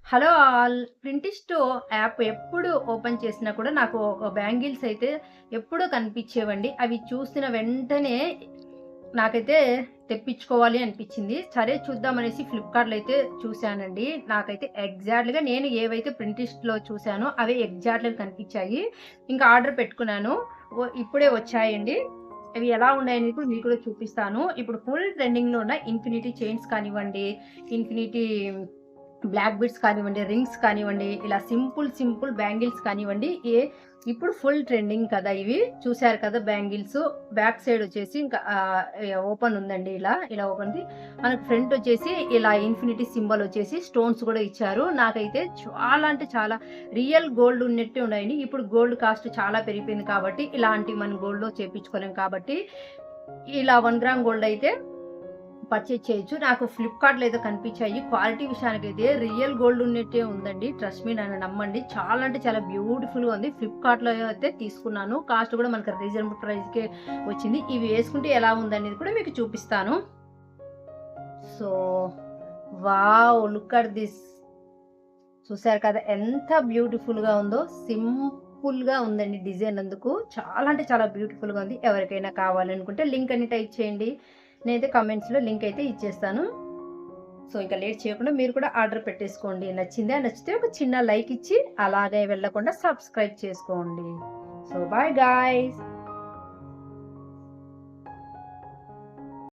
Hello all. ప్రింటిస్టో app ఎప్పుడు open చేసినా కూడా నాకు ఒక బ్యాంగిల్స్ అయితే ఎప్పుడూ కనిపించేవండి. అవి చూసిన వెంటనే నాకైతే తెప్పించుకోవాలి అనిపించింది. సరే చూద్దామనేసి ఫ్లిప్‌కార్ట్‌లో అయితే చూసానండి. నాకైతే ఎగ్జాక్ట్‌గా నేను ఏవైతే ప్రింటిస్ట్‌లో చూసానో అవే ఎగ్జాక్ట్‌గా కనిపించాయి. ఇంకా ఆర్డర్ పెట్టుకున్నాను. ఇప్పుడే వచ్చాయండి. అవి ఎలా ఉన్నాయని కూడా మీకు కూడా చూపిస్తాను. ఇప్పుడు ఫుల్ ట్రెండింగ్‌లో ఉన్న ఇన్ఫినిటీ చైన్స్ కానివ్వండి, ఇన్ఫినిటీ బ్లాక్ బీడ్స్ కానివ్వండి, రింగ్స్ కానివ్వండి, ఇలా సింపుల్ బ్యాంగిల్స్ కానివ్వండి, ఇప్పుడు ఫుల్ ట్రెండింగ్ కదా ఇవి. చూసారు కదా బ్యాంగిల్స్. బ్యాక్ సైడ్ వచ్చేసి ఇంకా ఓపెన్ ఉందండి ఇలా ఓపెన్ ఉంది. మనకు ఫ్రంట్ వచ్చేసి ఇలా ఇన్ఫినిటీ సింబల్ వచ్చేసి స్టోన్స్ కూడా ఇచ్చారు. నాకైతే చాలా అంటే చాలా రియల్ గోల్డ్ ఉన్నట్టే ఉన్నాయండి. ఇప్పుడు గోల్డ్ కాస్ట్ చాలా పెరిగిపోయింది కాబట్టి ఇలాంటివి మనం గోల్డ్‌లో చేపించుకోలేం కాబట్టి ఇలా 1 గ్రామ్ గోల్డ్ అయితే పర్చేజ్ చేయొచ్చు. నాకు ఫ్లిప్‌కార్ట్‌లో అయితే కనిపించాయి. క్వాలిటీ విషయానికైతే రియల్ గోల్డ్ ఉన్నట్టే ఉందండి. ట్రస్ట్ మీ, నన్ను నమ్మండి. చాలా అంటే చాలా బ్యూటిఫుల్‌గా ఉంది. ఫ్లిప్‌కార్ట్‌లో అయితే తీసుకున్నాను. కాస్ట్ కూడా మనకు రీజనబుల్ ప్రైస్‌కే వచ్చింది. ఇవి వేసుకుంటే ఎలా ఉందనేది కూడా మీకు చూపిస్తాను. So, wow! Look at this. చూసారు కదా ఎంత బ్యూటిఫుల్‌గా ఉందో. సింపుల్‌గా ఉందండి డిజైన్ అందుకు. చాలా అంటే చాలా బ్యూటిఫుల్‌గా ఉంది. ఎవరికైనా కావాలనుకుంటే లింక్ అని టైప్ చేయండి. నేనైతే కామెంట్స్‌లో లింక్ అయితే ఇచ్చేస్తాను. సో, ఇక లేట్ చేయకుండా మీరు కూడా ఆర్డర్ పెట్టేసుకోండి. నచ్చితే ఒక చిన్న లైక్ ఇచ్చి అలాగే వెళ్ళకుండా సబ్స్క్రైబ్ చేసుకోండి. So, bye guys.